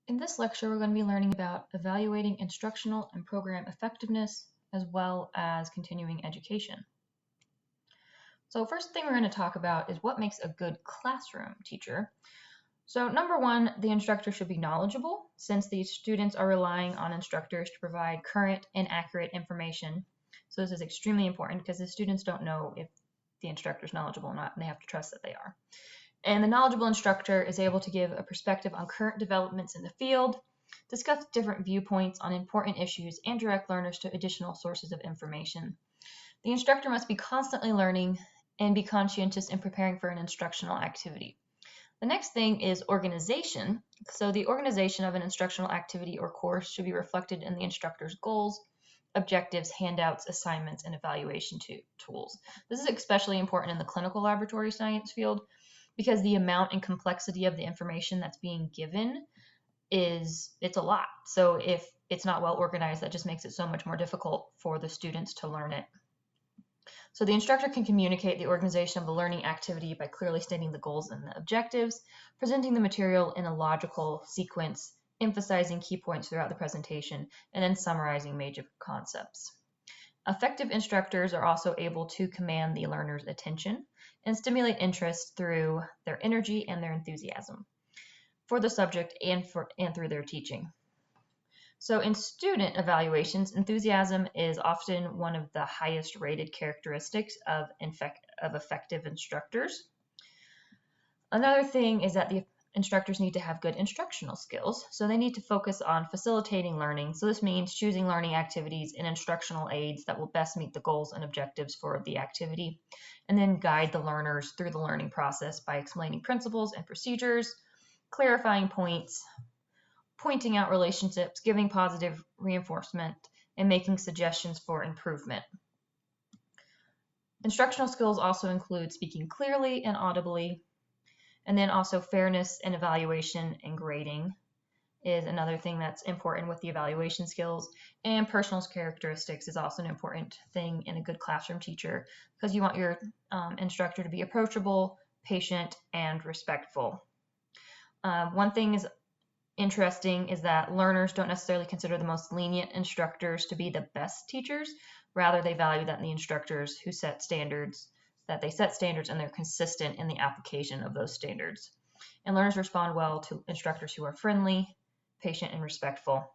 In this lecture, we're going to be learning about evaluating instructional and program effectiveness, as well as continuing education. So first thing we're going to talk about is what makes a good classroom teacher. So number one, the instructor should be knowledgeable, since these students are relying on instructors to provide current and accurate information. So this is extremely important because the students don't know if the instructor is knowledgeable or not, and they have to trust that they are. And the knowledgeable instructor is able to give a perspective on current developments in the field, discuss different viewpoints on important issues, and direct learners to additional sources of information. The instructor must be constantly learning and be conscientious in preparing for an instructional activity. The next thing is organization. So the organization of an instructional activity or course should be reflected in the instructor's goals, objectives, handouts, assignments, and evaluation tools. This is especially important in the clinical laboratory science field because the amount and complexity of the information that's being given it's a lot. So if it's not well organized, that just makes it so much more difficult for the students to learn it. So the instructor can communicate the organization of the learning activity by clearly stating the goals and the objectives, presenting the material in a logical sequence, emphasizing key points throughout the presentation, and then summarizing major concepts. Effective instructors are also able to command the learner's attention and stimulate interest through their energy and their enthusiasm for the subject and through their teaching. So in student evaluations, enthusiasm is often one of the highest rated characteristics of effective instructors. Another thing is that the instructors need to have good instructional skills. So they need to focus on facilitating learning. So this means choosing learning activities and instructional aids that will best meet the goals and objectives for the activity, and then guide the learners through the learning process by explaining principles and procedures, clarifying points, pointing out relationships, giving positive reinforcement, and making suggestions for improvement. Instructional skills also include speaking clearly and audibly, and then also fairness and evaluation and grading is another thing that's important with the evaluation skills. And personal characteristics is also an important thing in a good classroom teacher because you want your instructor to be approachable, patient, and respectful. One thing is interesting is that learners don't necessarily consider the most lenient instructors to be the best teachers. Rather, they value that in the instructors who set standards, that they set standards and they're consistent in the application of those standards. And learners respond well to instructors who are friendly, patient, and respectful.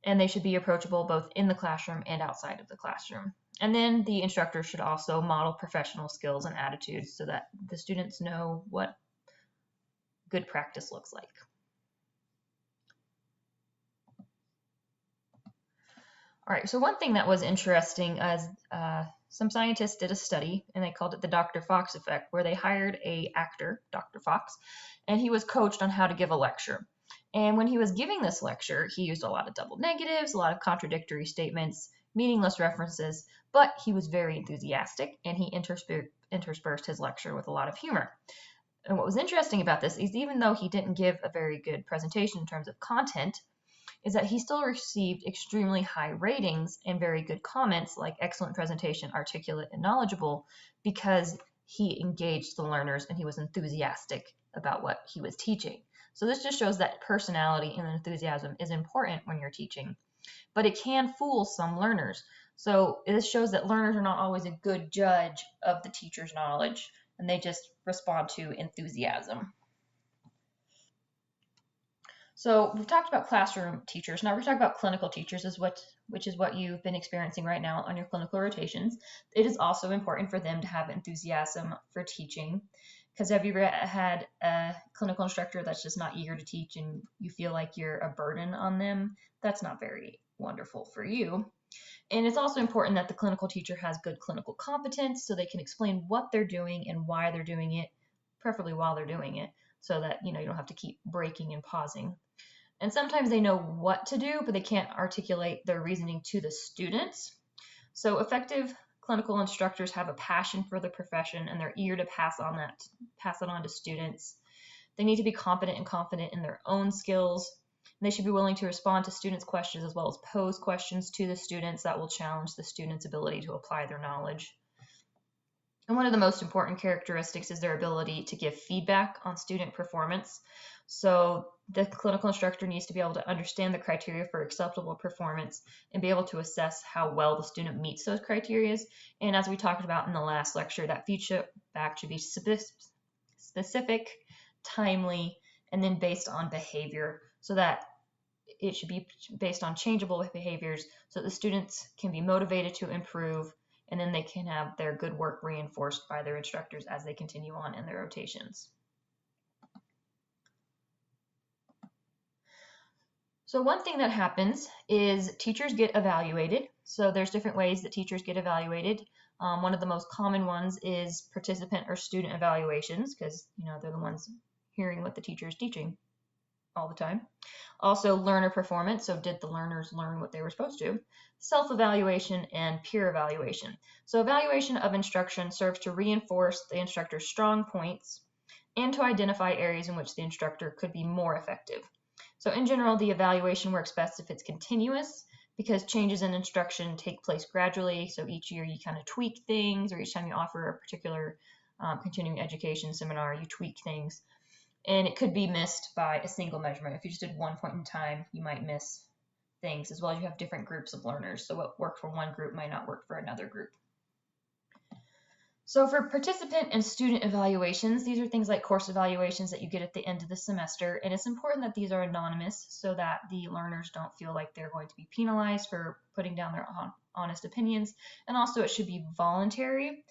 And they should be approachable both in the classroom and outside of the classroom. And then the instructor should also model professional skills and attitudes so that the students know what good practice looks like. All right, so one thing that was interesting is some scientists did a study, and they called it the Dr. Fox effect, where they hired an actor, Dr. Fox, and he was coached on how to give a lecture. And when he was giving this lecture, he used a lot of double negatives, a lot of contradictory statements, meaningless references, but he was very enthusiastic, and he interspersed his lecture with a lot of humor. And what was interesting about this is even though he didn't give a very good presentation in terms of content, is that he still received extremely high ratings and very good comments like excellent presentation, articulate, and knowledgeable because he engaged the learners and he was enthusiastic about what he was teaching. So this just shows that personality and enthusiasm is important when you're teaching, but it can fool some learners. So this shows that learners are not always a good judge of the teacher's knowledge, and they just respond to enthusiasm. So we've talked about classroom teachers. Now we're talking about clinical teachers, which is what you've been experiencing right now on your clinical rotations. It is also important for them to have enthusiasm for teaching, because have you ever had a clinical instructor that's just not eager to teach and you feel like you're a burden on them? That's not very wonderful for you. And it's also important that the clinical teacher has good clinical competence so they can explain what they're doing and why they're doing it, preferably while they're doing it, so that you don't have to keep breaking and pausing. And sometimes they know what to do, but they can't articulate their reasoning to the students. So effective clinical instructors have a passion for the profession and they're eager to pass it on to students. They need to be competent and confident in their own skills. They should be willing to respond to students' questions as well as pose questions to the students that will challenge the students' ability to apply their knowledge. And one of the most important characteristics is their ability to give feedback on student performance. So the clinical instructor needs to be able to understand the criteria for acceptable performance and be able to assess how well the student meets those criteria. And as we talked about in the last lecture, that feedback should be specific, timely, and then based on behavior, so that it should be based on changeable behaviors so the students can be motivated to improve, and then they can have their good work reinforced by their instructors as they continue on in their rotations. So one thing that happens is teachers get evaluated. So there's different ways that teachers get evaluated. One of the most common ones is participant or student evaluations, because they're the ones hearing what the teacher is teaching all the time. Also learner performance, so did the learners learn what they were supposed to? Self-evaluation and peer evaluation. So evaluation of instruction serves to reinforce the instructor's strong points and to identify areas in which the instructor could be more effective. So in general, the evaluation works best if it's continuous, because changes in instruction take place gradually. So each year you kind of tweak things, or each time you offer a particular continuing education seminar, you tweak things. And it could be missed by a single measurement. If you just did one point in time, you might miss things, as well as you have different groups of learners. So what worked for one group might not work for another group. So for participant and student evaluations, these are things like course evaluations that you get at the end of the semester. And it's important that these are anonymous so that the learners don't feel like they're going to be penalized for putting down their honest opinions. And also it should be voluntary.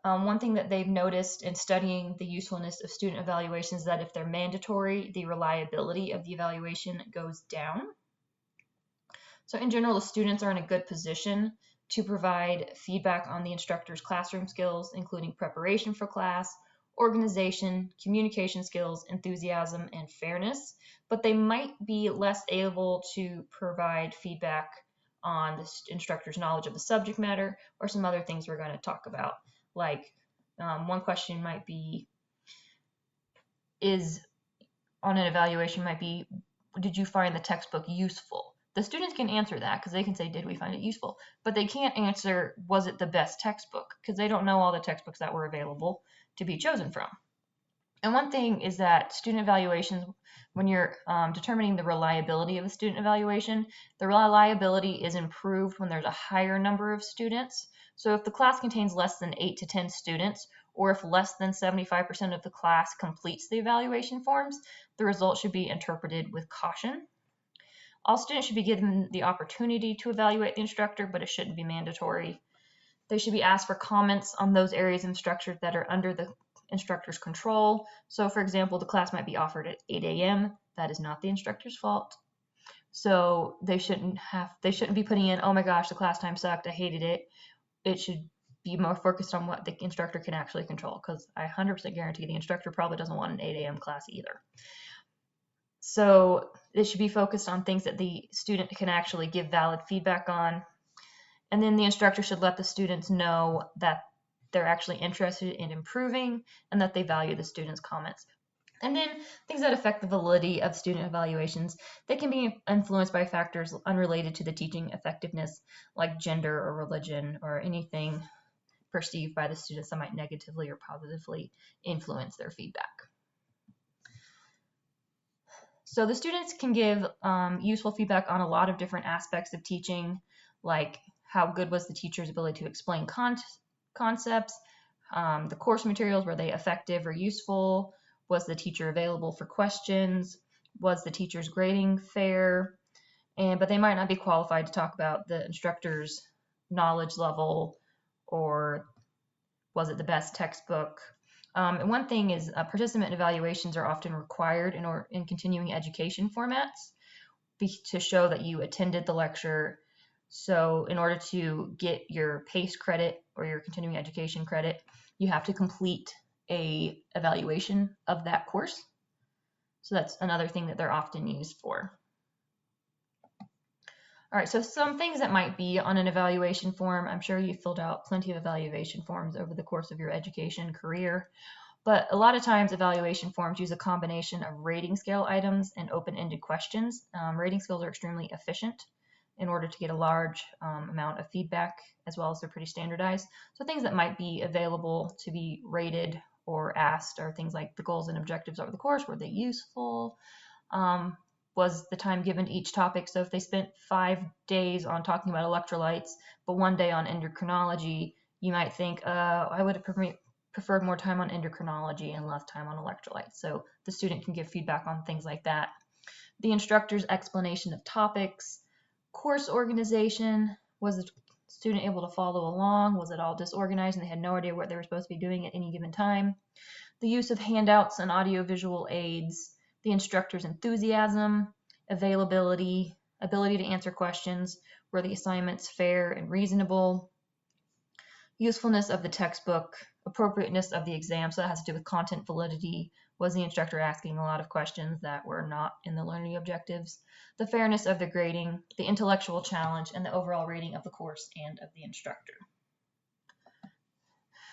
One thing that they've noticed in studying the usefulness of student evaluations is that if they're mandatory, the reliability of the evaluation goes down. So in general, the students are in a good position to provide feedback on the instructor's classroom skills, including preparation for class, organization, communication skills, enthusiasm, and fairness, but they might be less able to provide feedback on the instructor's knowledge of the subject matter or some other things we're going to talk about. Like one question might be, on an evaluation might be, did you find the textbook useful? The students can answer that because they can say, did we find it useful? But they can't answer, was it the best textbook? Because they don't know all the textbooks that were available to be chosen from. And one thing is that student evaluations, when you're determining the reliability of a student evaluation, the reliability is improved when there's a higher number of students. So if the class contains less than 8 to 10 students, or if less than 75% of the class completes the evaluation forms, the result should be interpreted with caution. All students should be given the opportunity to evaluate the instructor, but it shouldn't be mandatory. They should be asked for comments on those areas of instruction that are under the instructor's control. So for example, the class might be offered at 8 a.m. That is not the instructor's fault. So they shouldn't be putting in, oh my gosh, the class time sucked, I hated it. It should be more focused on what the instructor can actually control, because I 100% guarantee the instructor probably doesn't want an 8 a.m. class either. So it should be focused on things that the student can actually give valid feedback on. And then the instructor should let the students know that they're actually interested in improving and that they value the students' comments. And then things that affect the validity of student evaluations, they can be influenced by factors unrelated to the teaching effectiveness, like gender or religion or anything perceived by the students that might negatively or positively influence their feedback. So the students can give useful feedback on a lot of different aspects of teaching, like how good was the teacher's ability to explain concepts, the course materials, were they effective or useful, was the teacher available for questions, was the teacher's grading fair, but they might not be qualified to talk about the instructor's knowledge level or was it the best textbook. And one thing is participant evaluations are often required in continuing education formats to show that you attended the lecture. So in order to get your PACE credit or your continuing education credit, you have to complete a evaluation of that course. So that's another thing that they're often used for. All right, so some things that might be on an evaluation form. I'm sure you filled out plenty of evaluation forms over the course of your education career, but a lot of times evaluation forms use a combination of rating scale items and open-ended questions. Rating scales are extremely efficient in order to get a large amount of feedback, as well as they're pretty standardized. So things that might be available to be rated or asked are things like the goals and objectives of the course, were they useful? Was the time given to each topic? So if they spent 5 days on talking about electrolytes, but 1 day on endocrinology, you might think, I would have preferred more time on endocrinology and less time on electrolytes. So the student can give feedback on things like that. The instructor's explanation of topics, course organization, was the student able to follow along? Was it all disorganized and they had no idea what they were supposed to be doing at any given time? The use of handouts and audiovisual aids, the instructor's enthusiasm, availability, ability to answer questions, were the assignments fair and reasonable, usefulness of the textbook, appropriateness of the exam, so that has to do with content validity. Was the instructor asking a lot of questions that were not in the learning objectives? The fairness of the grading, the intellectual challenge, and the overall rating of the course and of the instructor.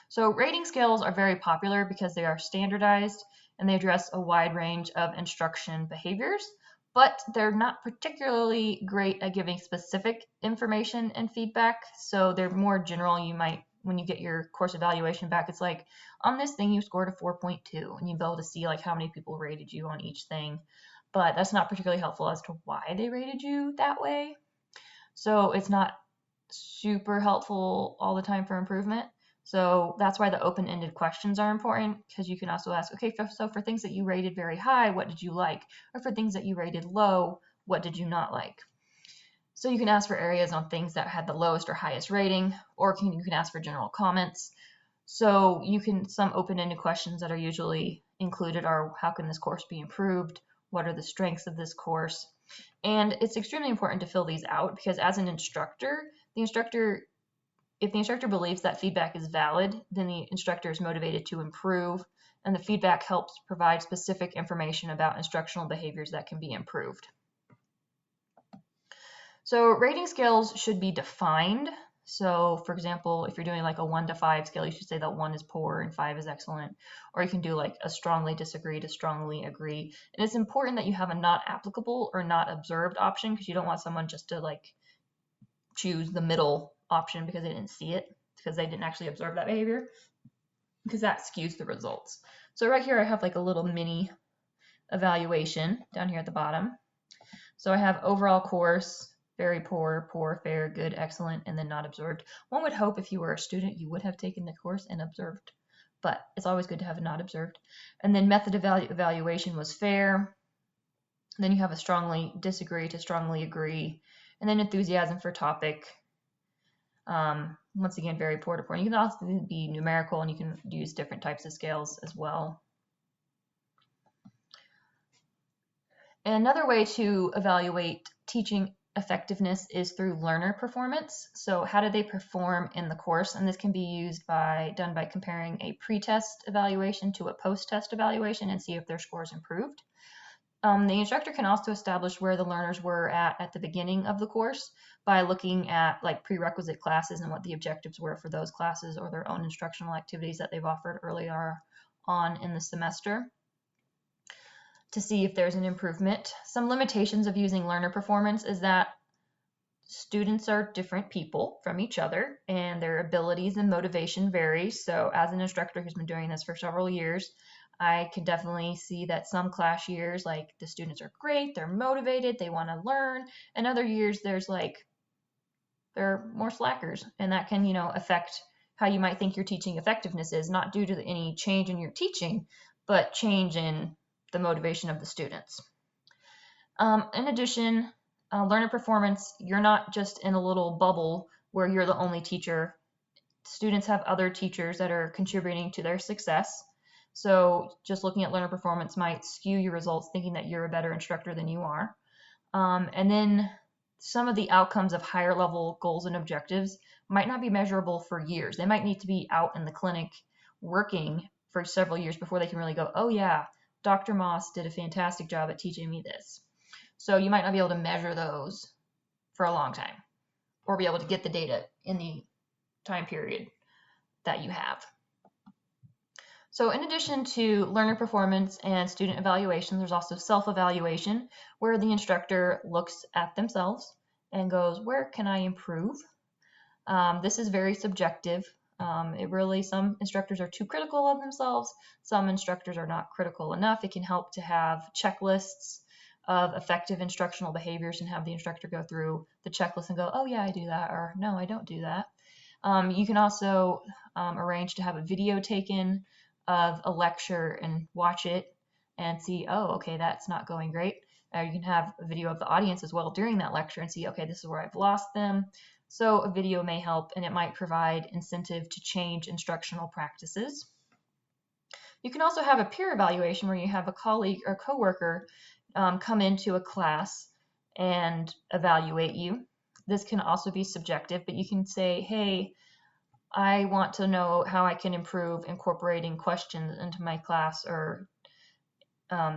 So rating scales are very popular because they are standardized and they address a wide range of instruction behaviors, but they're not particularly great at giving specific information and feedback. So they're more general. You might, when you get your course evaluation back, it's like, on this thing you scored a 4.2, and you'll be able to see like how many people rated you on each thing. But that's not particularly helpful as to why they rated you that way. So it's not super helpful all the time for improvement. So that's why the open-ended questions are important, because you can also ask, okay, so for things that you rated very high, what did you like? Or for things that you rated low, what did you not like? So you can ask for areas on things that had the lowest or highest rating, or you can ask for general comments. So some open-ended questions that are usually included are, how can this course be improved? What are the strengths of this course? And it's extremely important to fill these out, because as an instructor, if the instructor believes that feedback is valid, then the instructor is motivated to improve, and the feedback helps provide specific information about instructional behaviors that can be improved. So rating scales should be defined. So for example, if you're doing like a 1 to 5 scale, you should say that 1 is poor and 5 is excellent. Or you can do like a strongly disagree to strongly agree. And it's important that you have a not applicable or not observed option, because you don't want someone just to like choose the middle option because they didn't see it, because they didn't actually observe that behavior, because that skews the results. So right here I have like a little mini evaluation down here at the bottom. So I have overall course, very poor, poor, fair, good, excellent, and then not observed. One would hope if you were a student you would have taken the course and observed, but it's always good to have a not observed. And then method evaluation was fair. And then you have a strongly disagree to strongly agree, and then enthusiasm for topic. Once again, very poor to poor. And you can also be numerical, and you can use different types of scales as well. And another way to evaluate teaching effectiveness is through learner performance. So how did they perform in the course? And this can be done by comparing a pre-test evaluation to a post-test evaluation and see if their scores improved. The instructor can also establish where the learners were at the beginning of the course by looking at like prerequisite classes and what the objectives were for those classes, or their own instructional activities that they've offered earlier on in the semester, to see if there's an improvement. Some limitations of using learner performance is that students are different people from each other, and their abilities and motivation vary. So as an instructor who's been doing this for several years, I can definitely see that some class years, like the students are great, they're motivated, they want to learn, and other years they're more slackers, and that can, affect how you might think your teaching effectiveness is, not due to any change in your teaching, but change in the motivation of the students. In addition, learner performance, you're not just in a little bubble where you're the only teacher. Students have other teachers that are contributing to their success. So just looking at learner performance might skew your results, thinking that you're a better instructor than you are. And then some of the outcomes of higher level goals and objectives might not be measurable for years. They might need to be out in the clinic working for several years before they can really go, oh yeah, Dr. Moss did a fantastic job at teaching me this. So you might not be able to measure those for a long time, or be able to get the data in the time period that you have. So in addition to learner performance and student evaluation, there's also self-evaluation, where the instructor looks at themselves and goes, where can I improve? This is very subjective. Some instructors are too critical of themselves. Some instructors are not critical enough. It can help to have checklists of effective instructional behaviors and have the instructor go through the checklist and go, oh yeah, I do that, or no, I don't do that. You can also arrange to have a video taken of a lecture and watch it and see, oh, okay, that's not going great. You can have a video of the audience as well during that lecture and see, okay, this is where I've lost them. So a video may help, and it might provide incentive to change instructional practices. You can also have a peer evaluation where you have a colleague or coworker come into a class and evaluate you. This can also be subjective, but you can say, hey, I want to know how I can improve incorporating questions into my class or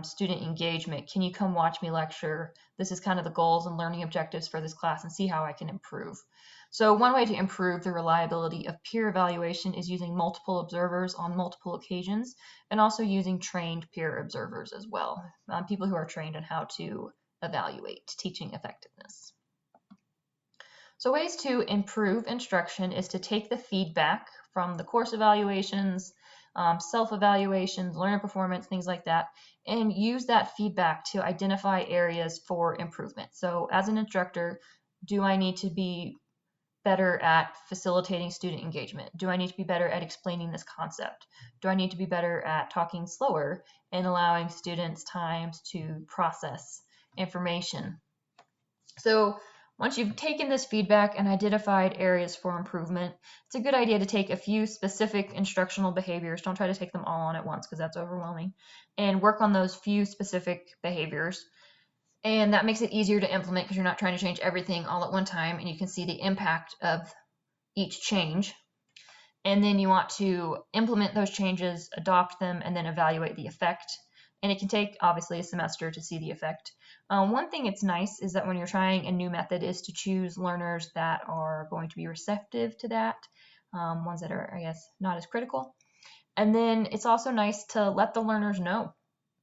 student engagement. Can you come watch me lecture? This is kind of the goals and learning objectives for this class and see how I can improve. So one way to improve the reliability of peer evaluation is using multiple observers on multiple occasions and also using trained peer observers as well, people who are trained on how to evaluate teaching effectiveness. So ways to improve instruction is to take the feedback from the course evaluations, self-evaluations, learner performance, things like that, and use that feedback to identify areas for improvement. So as an instructor, do I need to be better at facilitating student engagement? Do I need to be better at explaining this concept? Do I need to be better at talking slower and allowing students time to process information? So once you've taken this feedback and identified areas for improvement, it's a good idea to take a few specific instructional behaviors. Don't try to take them all on at once because that's overwhelming, and work on those few specific behaviors. And that makes it easier to implement because you're not trying to change everything all at one time, and you can see the impact of each change. And then you want to implement those changes, adopt them, and then evaluate the effect. And it can take, obviously, a semester to see the effect. One thing that's nice is that when you're trying a new method is to choose learners that are going to be receptive to that, ones that are, I guess, not as critical. And then it's also nice to let the learners know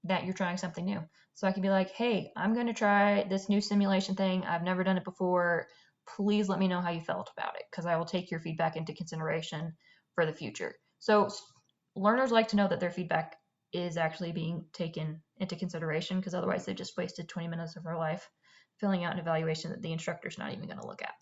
that you're trying something new. So I can be like, hey, I'm going to try this new simulation thing. I've never done it before. Please let me know how you felt about it, because I will take your feedback into consideration for the future. So learners like to know that their feedback is actually being taken into consideration, because otherwise they just wasted 20 minutes of their life filling out an evaluation that the instructor's not even going to look at.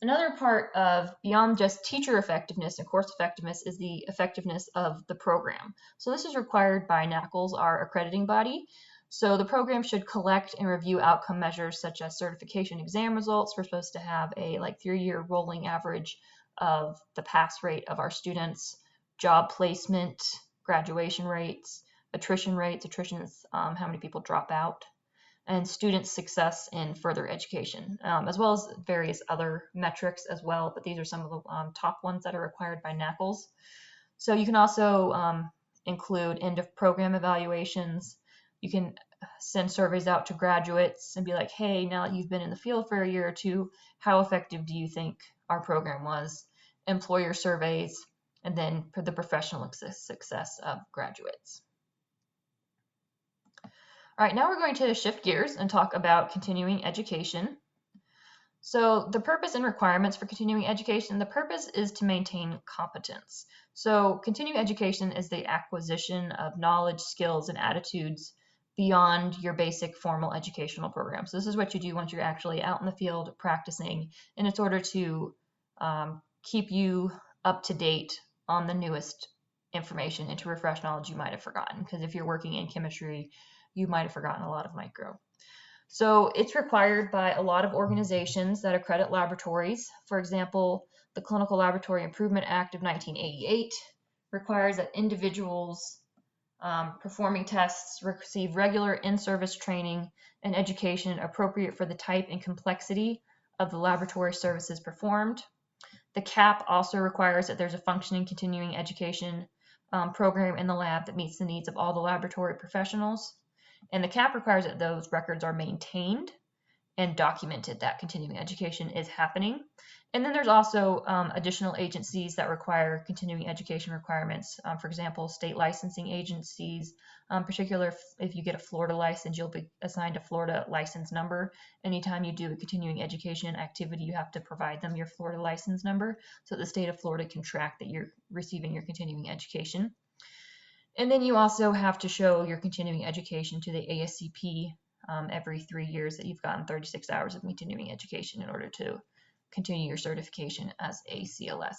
Another part of beyond just teacher effectiveness and course effectiveness is the effectiveness of the program. So this is required by NACLS, our accrediting body. So the program should collect and review outcome measures such as certification exam results. We're supposed to have a 3-year rolling average of the pass rate of our students, job placement, graduation rates, attrition rates, how many people drop out, and student success in further education, as well as various other metrics as well, but these are some of the top ones that are required by NACLS. So you can also include end of program evaluations. You can send surveys out to graduates and be like, hey, now that you've been in the field for a year or two, how effective do you think our program was? Employer surveys, and then for the professional success of graduates. All right, now we're going to shift gears and talk about continuing education. So the purpose and requirements for continuing education, the purpose is to maintain competence. So continuing education is the acquisition of knowledge, skills, and attitudes beyond your basic formal educational program. So this is what you do once you're actually out in the field practicing, and it's order to keep you up to date on the newest information and to refresh knowledge you might have forgotten. Because if you're working in chemistry, you might have forgotten a lot of micro. So it's required by a lot of organizations that accredit laboratories. For example, the Clinical Laboratory Improvement Act of 1988 requires that individuals performing tests receive regular in-service training and education appropriate for the type and complexity of the laboratory services performed. The CAP also requires that there's a functioning continuing education program in the lab that meets the needs of all the laboratory professionals. And the CAP requires that those records are maintained and documented, that continuing education is happening. And then there's also additional agencies that require continuing education requirements. For example, state licensing agencies, Particular if you get a Florida license, you'll be assigned a Florida license number. Anytime you do a continuing education activity, you have to provide them your Florida license number so the state of Florida can track that you're receiving your continuing education. And then you also have to show your continuing education to the ASCP every 3 years that you've gotten 36 hours of continuing education in order to continue your certification as a CLS.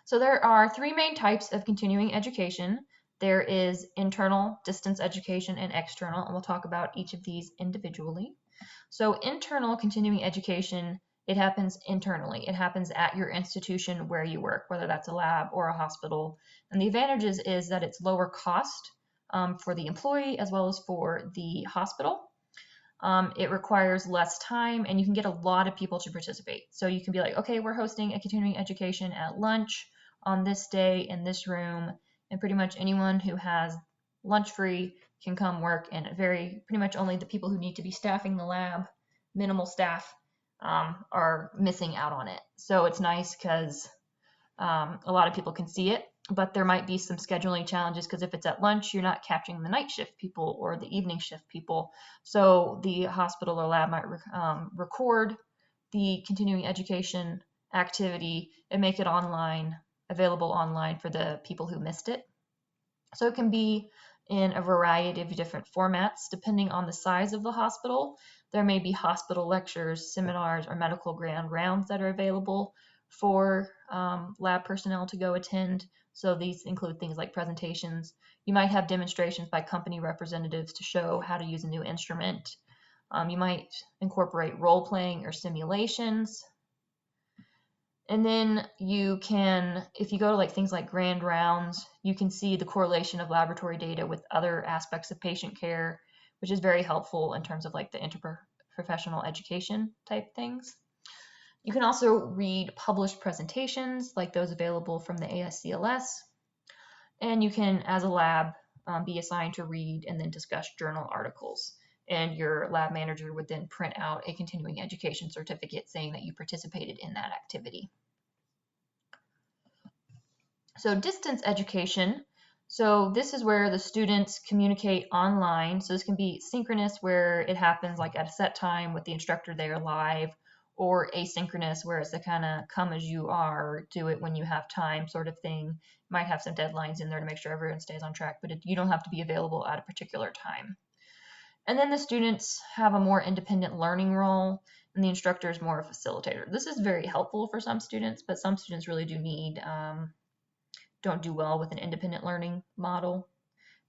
So there are 3 main types of continuing education. There is internal, distance education, and external, and we'll talk about each of these individually. So internal continuing education, it happens internally. It happens at your institution where you work, whether that's a lab or a hospital. And the advantages is that it's lower cost for the employee as well as for the hospital. It requires less time, and you can get a lot of people to participate. So you can be like, okay, we're hosting a continuing education at lunch on this day in this room, and pretty much anyone who has lunch free can come work, and pretty much only the people who need to be staffing the lab, minimal staff, are missing out on it. So it's nice because a lot of people can see it, but there might be some scheduling challenges because if it's at lunch, you're not catching the night shift people or the evening shift people. So the hospital or lab might record the continuing education activity and make it available online for the people who missed it. So it can be in a variety of different formats depending on the size of the hospital. There may be hospital lectures, seminars, or medical grand rounds that are available for lab personnel to go attend. So these include things like presentations. You might have demonstrations by company representatives to show how to use a new instrument. You might incorporate role playing or simulations. And then you can, if you go to like things like grand rounds, you can see the correlation of laboratory data with other aspects of patient care, which is very helpful in terms of like the interprofessional education type things. You can also read published presentations like those available from the ASCLS. And you can, as a lab, be assigned to read and then discuss journal articles. And your lab manager would then print out a continuing education certificate saying that you participated in that activity. So distance education. So this is where the students communicate online. So this can be synchronous where it happens like at a set time with the instructor there live, or asynchronous where it's the kind of come as you are, do it when you have time sort of thing. Might have some deadlines in there to make sure everyone stays on track, but you don't have to be available at a particular time. And then the students have a more independent learning role, and the instructor is more a facilitator. This is very helpful for some students, but some students really don't do well with an independent learning model,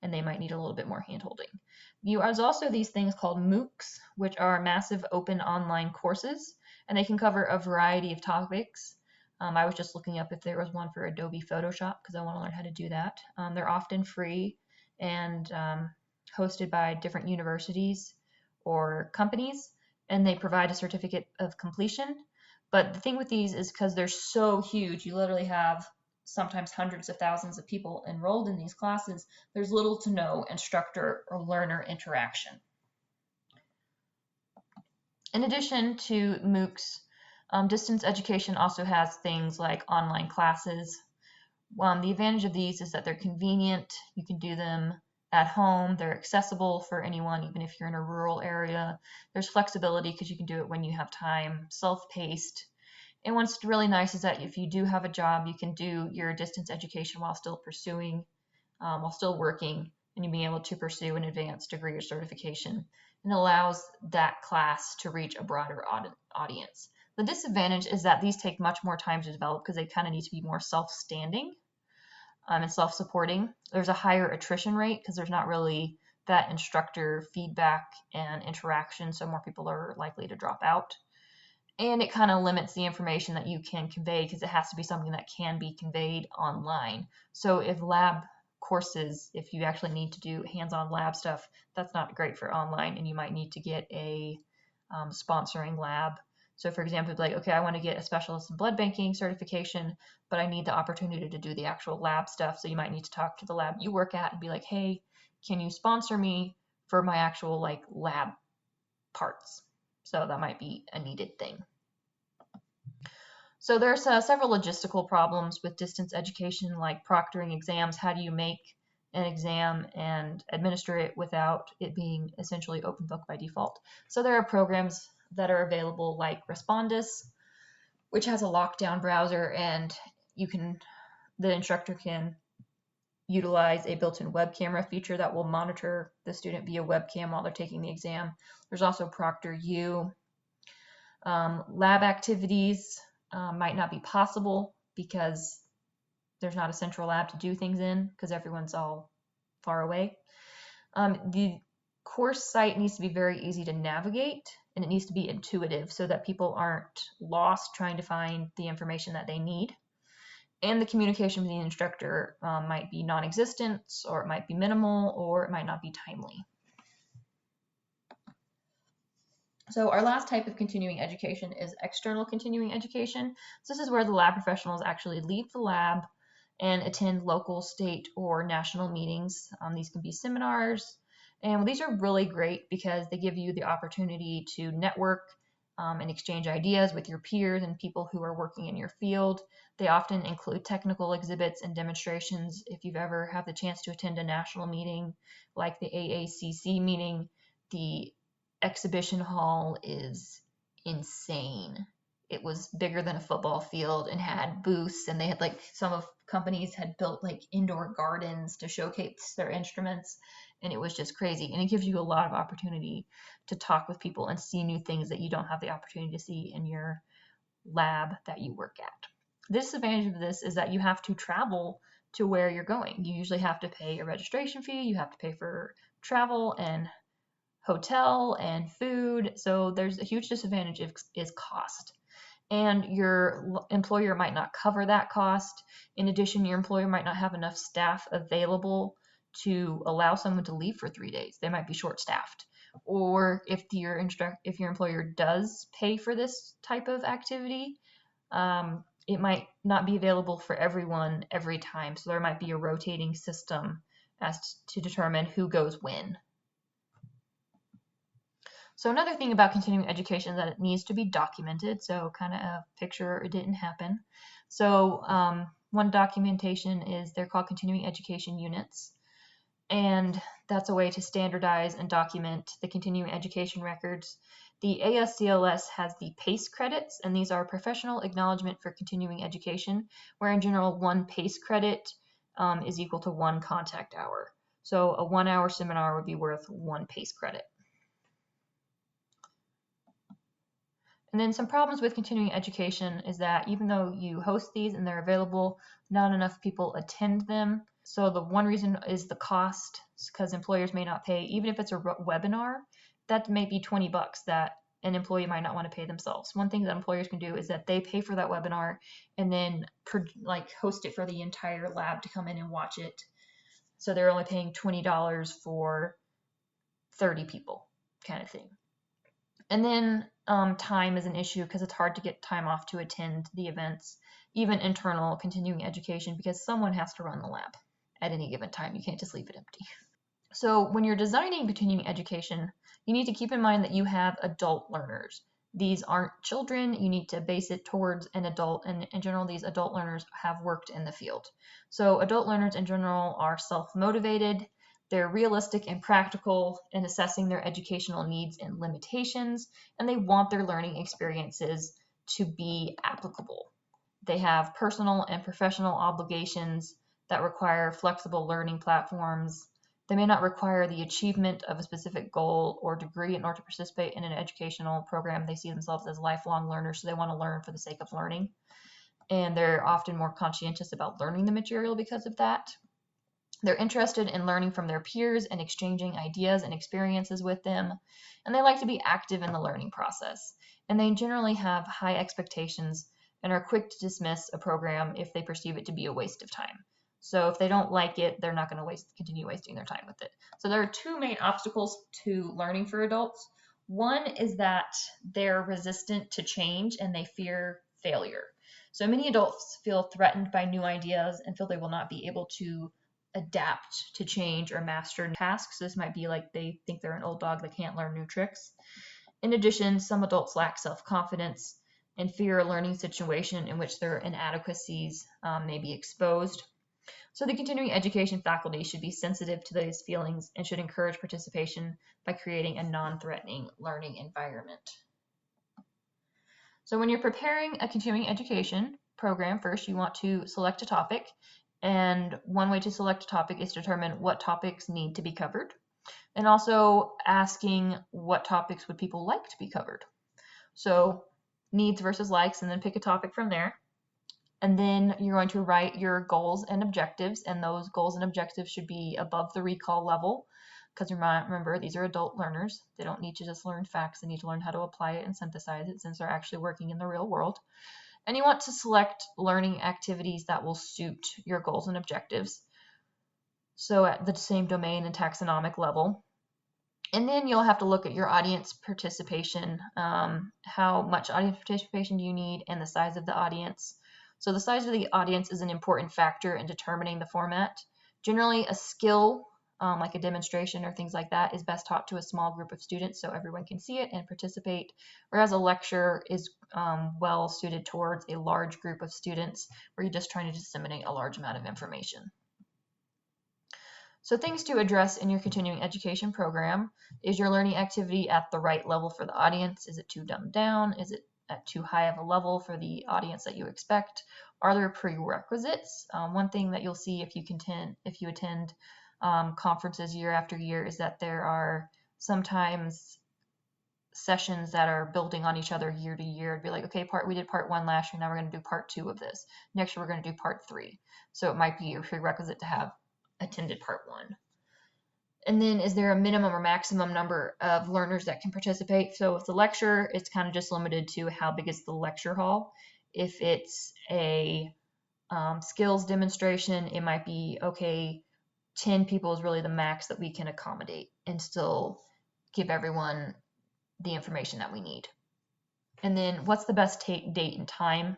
and they might need a little bit more hand-holding. There's also these things called MOOCs, which are massive open online courses, and they can cover a variety of topics. I was just looking up if there was one for Adobe Photoshop because I want to learn how to do that. They're often free and hosted by different universities or companies, and they provide a certificate of completion. But the thing with these is because they're so huge, you literally have sometimes hundreds of thousands of people enrolled in these classes, there's little to no instructor or learner interaction. In addition to MOOCs, distance education also has things like online classes. The advantage of these is that they're convenient. You can do them at home. They're accessible for anyone, even if you're in a rural area. There's flexibility because you can do it when you have time, self-paced. And what's really nice is that if you do have a job, you can do your distance education while still pursuing, while still working, and you'll be able to pursue an advanced degree or certification. And it allows that class to reach a broader audience. The disadvantage is that these take much more time to develop because they kind of need to be more self-standing and self-supporting. There's a higher attrition rate because there's not really that instructor feedback and interaction, so more people are likely to drop out. And it kind of limits the information that you can convey because it has to be something that can be conveyed online. So if lab courses, if you actually need to do hands-on lab stuff, that's not great for online, and you might need to get a sponsoring lab. So for example, like, okay, I want to get a specialist in blood banking certification, but I need the opportunity to do the actual lab stuff. So you might need to talk to the lab you work at and be like, hey, can you sponsor me for my actual like lab parts? So that might be a needed thing. So there's several logistical problems with distance education, like proctoring exams. How do you make an exam and administer it without it being essentially open book by default. So there are programs that are available like Respondus, which has a lockdown browser, and the instructor can utilize a built-in web camera feature that will monitor the student via webcam while they're taking the exam. There's also ProctorU. Lab activities might not be possible because there's not a central lab to do things in because everyone's all far away. The course site needs to be very easy to navigate, and it needs to be intuitive so that people aren't lost trying to find the information that they need. And the communication with the instructor might be non-existent, or it might be minimal, or it might not be timely. So our last type of continuing education is external continuing education. So this is where the lab professionals actually leave the lab and attend local, state, or national meetings. These can be seminars, and these are really great because they give you the opportunity to network and exchange ideas with your peers and people who are working in your field. They often include technical exhibits and demonstrations. If you've ever had the chance to attend a national meeting like the AACC meeting, the exhibition hall is insane. It was bigger than a football field and had booths, and they had some of companies had built indoor gardens to showcase their instruments, and it was just crazy. And it gives you a lot of opportunity to talk with people and see new things that you don't have the opportunity to see in your lab that you work at. The disadvantage of this is that you have to travel to where you're going. You usually have to pay a registration fee, you have to pay for travel and hotel and food. So there's a huge disadvantage is cost. And your employer might not cover that cost. In addition, your employer might not have enough staff available to allow someone to leave for 3 days. They might be short-staffed. Or if your employer does pay for this type of activity, it might not be available for everyone every time. So there might be a rotating system as to determine who goes when. So another thing about continuing education is that it needs to be documented. So kind of a picture it didn't happen. So one documentation is they're called continuing education units. And that's a way to standardize and document the continuing education records. The ASCLS has the PACE credits, and these are professional acknowledgement for continuing education, where in general 1 PACE credit is equal to 1 contact hour. So a 1-hour seminar would be worth 1 PACE credit. And then some problems with continuing education is that even though you host these and they're available, not enough people attend them. So the one reason is the cost, because employers may not pay, even if it's a webinar, that may be $20 that an employee might not want to pay themselves. One thing that employers can do is that they pay for that webinar and then host it for the entire lab to come in and watch it. So they're only paying $20 for 30 people kind of thing. And then time is an issue because it's hard to get time off to attend the events, even internal continuing education, because someone has to run the lab at any given time. You can't just leave it empty. So when you're designing continuing education, you need to keep in mind that you have adult learners. These aren't children. You need to base it towards an adult, and in general, these adult learners have worked in the field. So adult learners in general are self-motivated. They're realistic and practical in assessing their educational needs and limitations, and they want their learning experiences to be applicable. They have personal and professional obligations that require flexible learning platforms. They may not require the achievement of a specific goal or degree in order to participate in an educational program. They see themselves as lifelong learners, so they want to learn for the sake of learning. And they're often more conscientious about learning the material because of that. They're interested in learning from their peers and exchanging ideas and experiences with them. And they like to be active in the learning process. And they generally have high expectations and are quick to dismiss a program if they perceive it to be a waste of time. So if they don't like it, they're not going to continue wasting their time with it. So there are 2 main obstacles to learning for adults. One is that they're resistant to change and they fear failure. So many adults feel threatened by new ideas and feel they will not be able to adapt to change or master new tasks. This might be like they think they're an old dog that can't learn new tricks. In addition, some adults lack self-confidence and fear a learning situation in which their inadequacies may be exposed. So the continuing education faculty should be sensitive to those feelings and should encourage participation by creating a non-threatening learning environment. So when you're preparing a continuing education program, first you want to select a topic, and one way to select a topic is to determine what topics need to be covered, and also asking what topics would people like to be covered. So needs versus likes, and then pick a topic from there. And then you're going to write your goals and objectives, and those goals and objectives should be above the recall level, because remember, these are adult learners. They don't need to just learn facts. They need to learn how to apply it and synthesize it since they're actually working in the real world. And you want to select learning activities that will suit your goals and objectives, so at the same domain and taxonomic level. And then you'll have to look at your audience participation. How much audience participation do you need, and the size of the audience. So the size of the audience is an important factor in determining the format. Generally, a skill like a demonstration or things like that is best taught to a small group of students so everyone can see it and participate, whereas a lecture is well suited towards a large group of students where you're just trying to disseminate a large amount of information. So things to address in your continuing education program: is your learning activity at the right level for the audience? Is it too dumbed down? Is it at too high of a level for the audience that you expect? Are there prerequisites? One thing that you'll see if you attend conferences year after year is that there are sometimes sessions that are building on each other year to year. It'd be like, okay, we did part 1 last year, now we're going to do part 2 of this. Next year we're going to do part 3. So it might be a prerequisite to have attended part 1. And then, is there a minimum or maximum number of learners that can participate? So if the lecture, it's kind of just limited to how big is the lecture hall. If it's a skills demonstration, it might be, okay, 10 people is really the max that we can accommodate and still give everyone the information that we need. And then what's the best date and time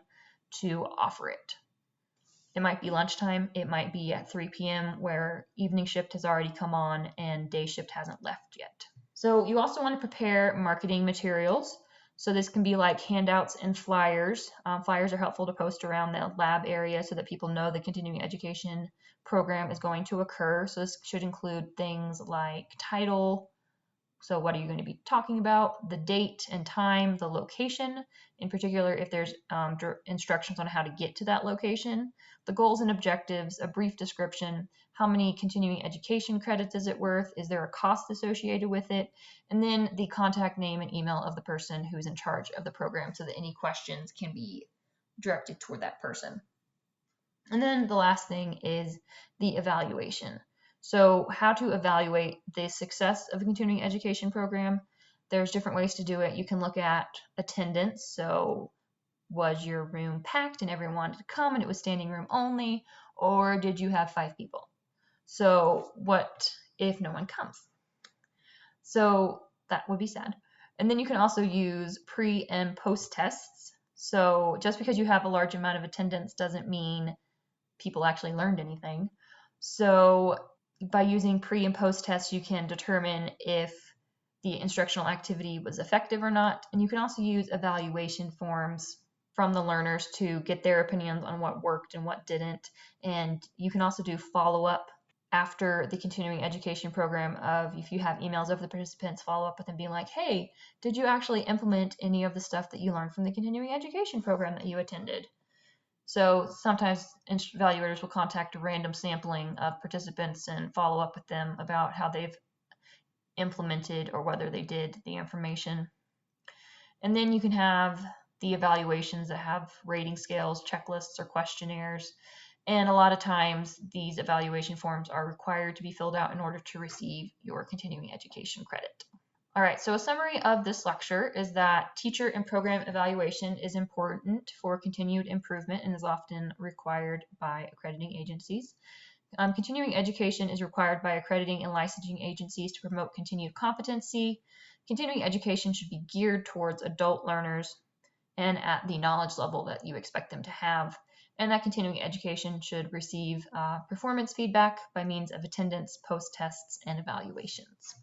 to offer it? It might be lunchtime, it might be at 3 p.m. where evening shift has already come on and day shift hasn't left yet. So you also want to prepare marketing materials. So this can be like handouts and flyers. Flyers are helpful to post around the lab area so that people know the continuing education program is going to occur. So this should include things like title. So what are you going to be talking about? The date and time, the location, in particular if there's instructions on how to get to that location, the goals and objectives, a brief description, how many continuing education credits is it worth, is there a cost associated with it, and then the contact name and email of the person who's in charge of the program so that any questions can be directed toward that person. And then the last thing is the evaluation. So how to evaluate the success of a continuing education program. There's different ways to do it. You can look at attendance. So was your room packed and everyone wanted to come and it was standing room only, or did you have 5 people? So what if no one comes? So that would be sad. And then you can also use pre and post tests. So just because you have a large amount of attendance doesn't mean people actually learned anything. So by using pre and post tests, you can determine if the instructional activity was effective or not. And you can also use evaluation forms from the learners to get their opinions on what worked and what didn't. And you can also do follow-up after the continuing education program of, if you have emails of the participants, follow up with them being like, hey, did you actually implement any of the stuff that you learned from the continuing education program that you attended? So sometimes evaluators will contact a random sampling of participants and follow up with them about how they've implemented or whether they did the information. And then you can have the evaluations that have rating scales, checklists, or questionnaires. And a lot of times these evaluation forms are required to be filled out in order to receive your continuing education credit. All right, so a summary of this lecture is that teacher and program evaluation is important for continued improvement and is often required by accrediting agencies. Continuing education is required by accrediting and licensing agencies to promote continued competency. Continuing education should be geared towards adult learners and at the knowledge level that you expect them to have. And that continuing education should receive performance feedback by means of attendance, post-tests, and evaluations.